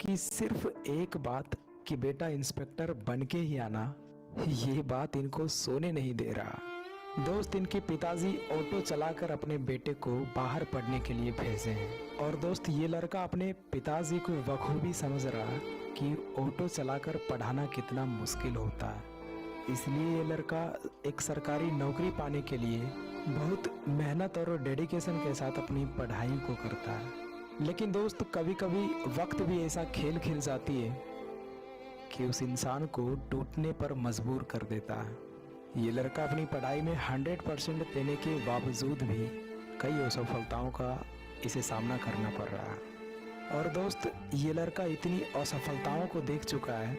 कि सिर्फ एक बात कि बेटा इंस्पेक्टर बन के ही आना, ये बात इनको सोने नहीं दे रहा। दोस्त, इनके पिताजी ऑटो चलाकर अपने बेटे को बाहर पढ़ने के लिए भेजे हैं और दोस्त ये लड़का अपने पिताजी को बखूबी समझ रहा कि ऑटो चलाकर पढ़ाना कितना मुश्किल होता है। इसलिए ये लड़का एक सरकारी नौकरी पाने के लिए बहुत मेहनत और डेडिकेशन के साथ अपनी पढ़ाई को करता है। लेकिन दोस्त, कभी कभी वक्त भी ऐसा खेल खेल जाती है कि उस इंसान को टूटने पर मजबूर कर देता है। ये लड़का अपनी पढ़ाई में 100% देने के बावजूद भी कई असफलताओं का इसे सामना करना पड़ रहा है। और दोस्त, ये लड़का इतनी असफलताओं को देख चुका है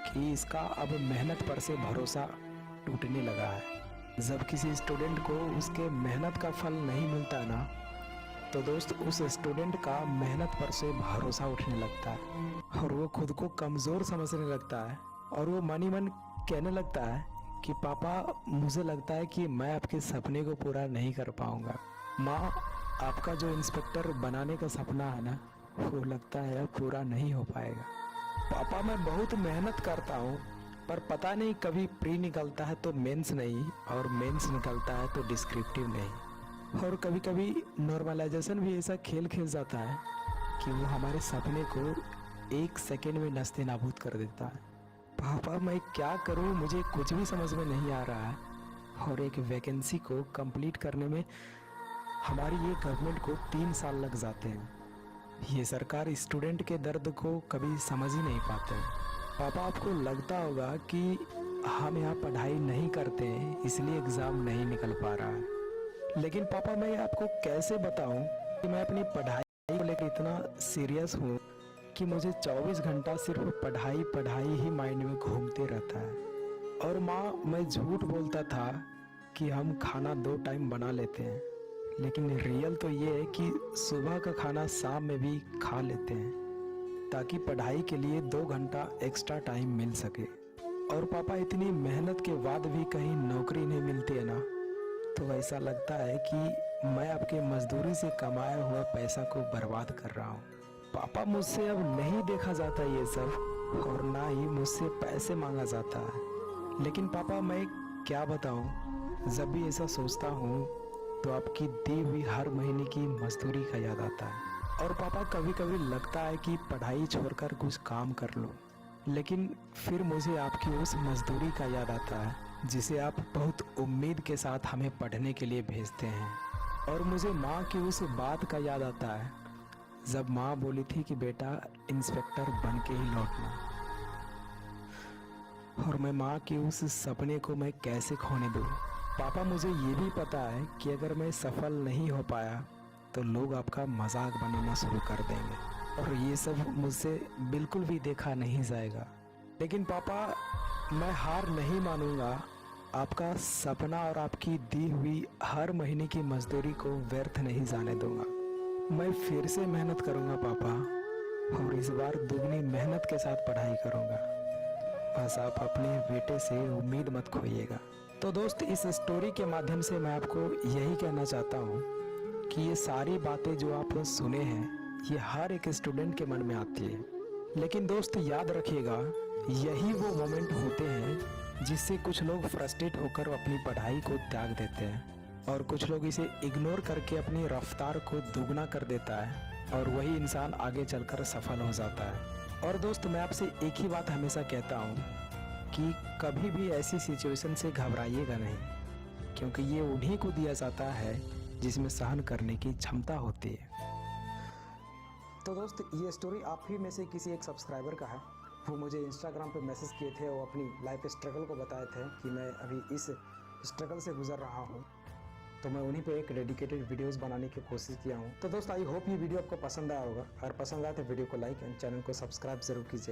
कि इसका अब मेहनत पर से भरोसा टूटने लगा है। जब किसी स्टूडेंट को उसके मेहनत का फल नहीं मिलता ना, तो दोस्त उस स्टूडेंट का मेहनत पर से भरोसा उठने लगता है और वो खुद को कमज़ोर समझने लगता है और वो मन ही मन कहने लगता है कि पापा, मुझे लगता है कि मैं आपके सपने को पूरा नहीं कर पाऊंगा। माँ, आपका जो इंस्पेक्टर बनाने का सपना है ना, वो लगता है पूरा नहीं हो पाएगा। पापा, मैं बहुत मेहनत करता हूँ, पर पता नहीं कभी प्री निकलता है तो मेंस नहीं, और मेंस निकलता है तो डिस्क्रिप्टिव नहीं। और कभी कभी नॉर्मलाइजेशन भी ऐसा खेल खेल जाता है कि वो हमारे सपने को 1 सेकेंड में नस्ते नाबूद कर देता है। पापा, मैं क्या करूँ, मुझे कुछ भी समझ में नहीं आ रहा है। और एक वैकेंसी को कंप्लीट करने में हमारी ये गवर्नमेंट को 3 साल लग जाते हैं। ये सरकार स्टूडेंट के दर्द को कभी समझ ही नहीं पाते। पापा, आपको लगता होगा कि हम यहाँ पढ़ाई नहीं करते हैं इसलिए एग्ज़ाम नहीं निकल पा रहा है, लेकिन पापा मैं आपको कैसे बताऊं कि मैं अपनी पढ़ाई को लेकर इतना सीरियस हूँ कि मुझे 24 घंटा सिर्फ पढ़ाई पढ़ाई ही माइंड में घूमते रहता है। और माँ, मैं झूठ बोलता था कि हम खाना 2 टाइम बना लेते हैं, लेकिन रियल तो ये है कि सुबह का खाना शाम में भी खा लेते हैं ताकि पढ़ाई के लिए 2 घंटा एक्स्ट्रा टाइम मिल सके। और पापा, इतनी मेहनत के बाद भी कहीं नौकरी नहीं मिलती है ना, तो ऐसा लगता है कि मैं आपके मजदूरी से कमाया हुआ पैसा को बर्बाद कर रहा हूँ। पापा, मुझसे अब नहीं देखा जाता ये सब, और ना ही मुझसे पैसे मांगा जाता है। लेकिन पापा, मैं क्या बताऊँ, जब भी ऐसा सोचता हूँ तो आपकी दी हुई हर महीने की मजदूरी का याद आता है। और पापा, कभी कभी लगता है कि पढ़ाई छोड़कर कुछ काम कर लो, लेकिन फिर मुझे आपकी उस मजदूरी का याद आता है जिसे आप बहुत उम्मीद के साथ हमें पढ़ने के लिए भेजते हैं। और मुझे माँ की उस बात का याद आता है जब माँ बोली थी कि बेटा इंस्पेक्टर बन के ही लौटना। और मैं माँ की उस सपने को मैं कैसे खोने दूँ। पापा, मुझे ये भी पता है कि अगर मैं सफल नहीं हो पाया तो लोग आपका मजाक बनाना शुरू कर देंगे, और ये सब मुझसे बिल्कुल भी देखा नहीं जाएगा। लेकिन पापा, मैं हार नहीं मानूंगा। आपका सपना और आपकी दी हुई हर महीने की मजदूरी को व्यर्थ नहीं जाने दूंगा। मैं फिर से मेहनत करूंगा पापा, और इस बार दुगनी मेहनत के साथ पढ़ाई करूंगा। बस आप अपने बेटे से उम्मीद मत खोइएगा। तो दोस्त, इस स्टोरी के माध्यम से मैं आपको यही कहना चाहता हूँ कि ये सारी बातें जो आप सुने हैं, ये हर एक स्टूडेंट के मन में आती है। लेकिन दोस्त, याद रखिएगा, यही वो मोमेंट होते हैं जिससे कुछ लोग फ्रस्ट्रेट होकर अपनी पढ़ाई को त्याग देते हैं, और कुछ लोग इसे इग्नोर करके अपनी रफ्तार को दुगना कर देता है, और वही इंसान आगे चलकर सफल हो जाता है। और दोस्त, मैं आपसे एक ही बात हमेशा कहता हूँ कि कभी भी ऐसी सिचुएशन से घबराइएगा नहीं, क्योंकि ये उन्हीं को दिया जाता है जिसमें सहन करने की क्षमता होती है। तो दोस्त, ये स्टोरी आप ही में से किसी एक सब्सक्राइबर का है। वो मुझे इंस्टाग्राम पे मैसेज किए थे और अपनी लाइफ स्ट्रगल को बताए थे कि मैं अभी इस स्ट्रगल से गुजर रहा हूँ, तो मैं उन्हीं पे एक डेडिकेटेड वीडियोस बनाने की कोशिश किया हूँ। तो दोस्त, आई होप ये वीडियो आपको पसंद आया होगा। अगर पसंद आया तो वीडियो को लाइक एंड चैनल को सब्सक्राइब जरूर कीजिए।